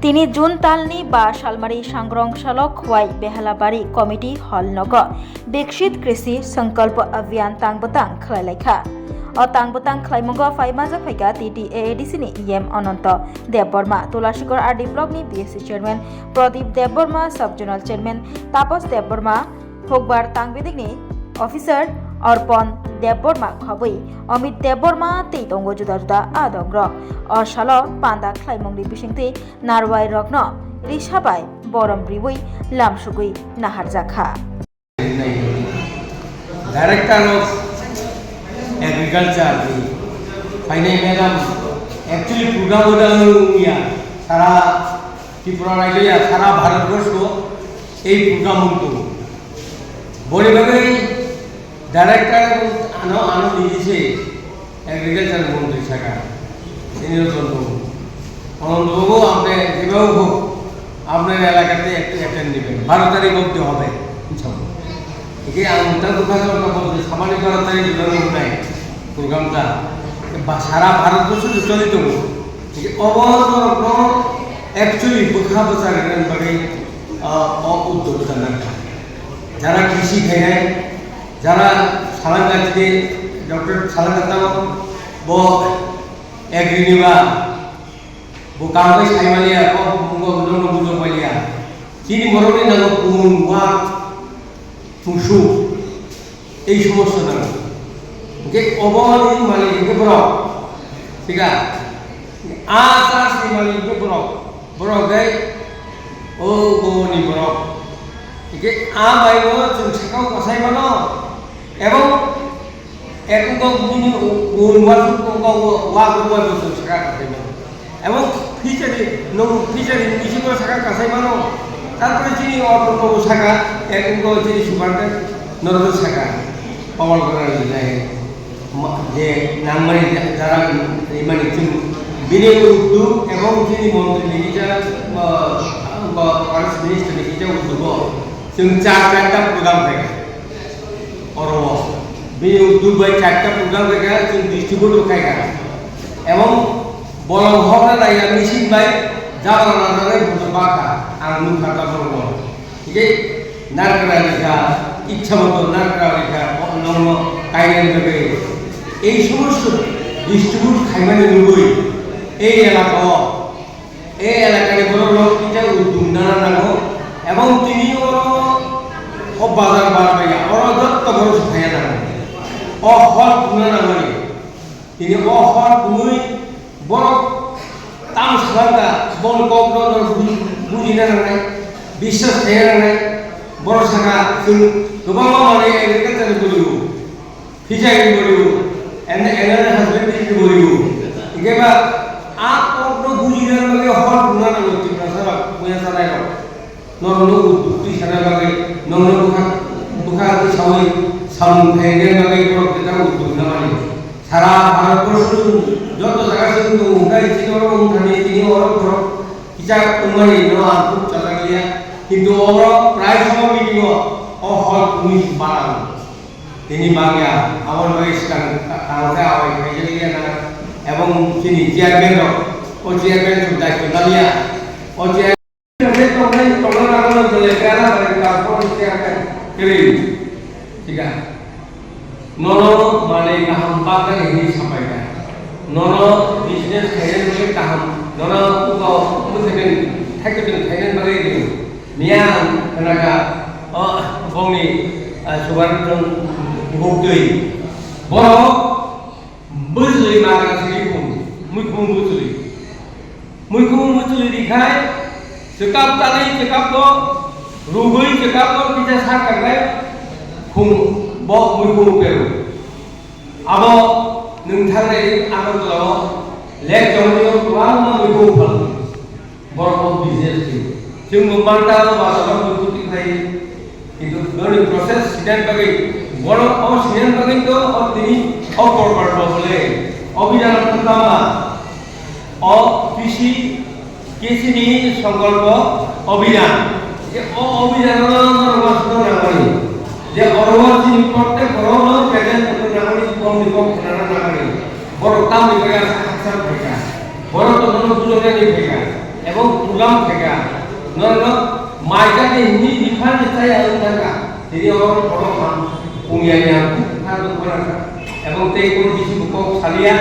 তিনি জুन तालनि बा सालमारी सांग्रं सालक हुआई बेहलाबारी कमिटी हल नग विकसित कृषि संकल्प अभियान तांगबतांग खलायलायखा o tangbatang khlaimungo faimaja phaika TTAADC ni EM Anant Debbarma Tulashikor RD Block ni BSC Chairman Pradeep Debbarma Sub Zonal Chairman Tapas Debbarma Hokbar Tangbidik ni Officer Arpon Debbarma Khabui Amit Debbarma tei tongo juda juda adongra o salo panda khlaimungni bisingti narwai rokno rishabai borom bribui lamsugui naharjakha Director of Agriculture Finance Madam actually program udah সারা ত্রিপুরা রাজ্যে সারা ভারতবর্ষ এই programme হতো বড়ভাবে director আনো দিয়েছে agriculture মন্ত্রী শাখা অনন্তবাবু আপনি যেভাবে হোক আপনার এলাকাতে একটু অ্যাটেন্ড নেবেন 12 তারিখ অবধি হবে একে আমরা কথা বলতে সামান্য 12 তারিখ জুলাই নাই প্রোগ্রামটা সারা ভারতবর্ষ চলিত অবরোধ অ্যাকচুয়ালি বোখা বসার বাকি উদ্যোগ যারা কৃষি খায় যারা সালাঙ্গাতে ডক্টর সালাঙ্গাতাম ব এগ্রিনিবা ব কামে সাইমালিয়া ব মুঙ্গ বুজো পালিয়া চিনি মরনি নাম কুমুন ওয়া ফুসু এই সমস্যাটা যে অবহেলিত মালিককে বড় ঠিক আছে আসাস মালিককে বড় বড় গাই ও গোনি বড় ঠিক আ বাইবো সাকাও কসাই মানো এবং একঙ্গ গুনি ওয়াসু কঙ্গ ওয়া গোয়া বসু সাকা কসাই মানো এবং ফিচারে নিশি করে সাকা কসাই মানো তারপরে যিনি অপূর্ব শাখা একঙ্গ যিনি সুপারটা নরদ শাখা পাওয়ার করার যায় যে নামমারি যারা মানে বিনিয়োগ উদ্যোগ এবং যিনি মন্ত্রী লিখিতা ফরেস্ট মিনিস্টার লিখিতা উদ্যোগ जों चारटा प्रग्राम থাকে অরব বিনিয়োগ উদ্যোগ বাই চারটা প্রগ্রাম থাকে जों ডিস্ট্রিবিউটর খাইগা এবং বড় হওয়ার লাইয়া মেশিন বাই যাওয়ার নারে বাকা আর মুখাটা বড় ঠিক আছে নারকরা লেখা ইচ্ছা মতো নারকরা লেখা অন্য কাইলেন থেকে এই সমস্ত ডিস্ট্রিবিউট খাইমানে লুবই এই এলাকার বড় লোক কিটা উদ্যোগ নানানো এবং তিনিও বাজার বাড়াইয়া অরদত্ত বড় খাইয়া না অহল গুণা নামানি তিনি অহল গুণই বড় তাম সালাঙ্গা বল কবর বুঝি না নাই বিশ্বাস খাইয়া নাই বড় শাখা গোবাং মানে এগ্রিকালচার বলিব ফিশারি বলিব এনার হাজবেন্ডারি বলিব একেবা আপ কবর বুঝি না লাগে হল গুণা না লতি সারা বুঝা সারাই নরনো উদ্যোক্তি সারা লাগে নরনো বুখা সবাই সামনে লাগে বড় যেটা উদ্যোগ না মানে সারা ভারতবর্ষ যত জায়গা শুধু উঙ্গাই ছিল উঙ্গানি তিনি অরব কিটা উঙ্গানি নো আনপুর চালা গিয়া কিন্তু অর প্রায় সময় মিটিং অহল তুমি বাড়ানো তিনি বাংলা আমার বয়সকাল কালকে আওয়াই হয়ে গিয়া না এবং তিনি চেয়ারম্যান ও চেয়ারম্যান দায়িত্ব নালিয়া ও nono mane kaham pakai ini sampaikan nono bisnis kalian boleh kaham nono kau mungkin thailand bagai ini nian tenaga bongni subarjon bukti boro busli makan siripun muikum dikai cekap tadi cekap to rugui cekap to kita sakai kum bok muikum peru abo nungthane agartala lek jomio tuang muikum phal bor business ki जों ममानता बाजाराव मुकुति खाय কিন্তু গণিত process সিদ্ধান্ত বাকি বড় সিদ্ধান্ত বাকি তো তিনি অপরবার বলে অভিযান প্রথমা কৃষি কৃষি সংকল্প অভিযান যে অভিযানের মাসন নাগরি যে অরবাসী প্রত্যেক বড় প্রেজেন্ট নাগরি কম নাগরি বড় কাম নিয়ে আসা বড় তো দুজনে নিয়ে এবং tulang tega nono maika ni ni bifan ni saya tanga jadi orang ham punya yang harus berada এবং তেই কোন কিছু কম সালিয়া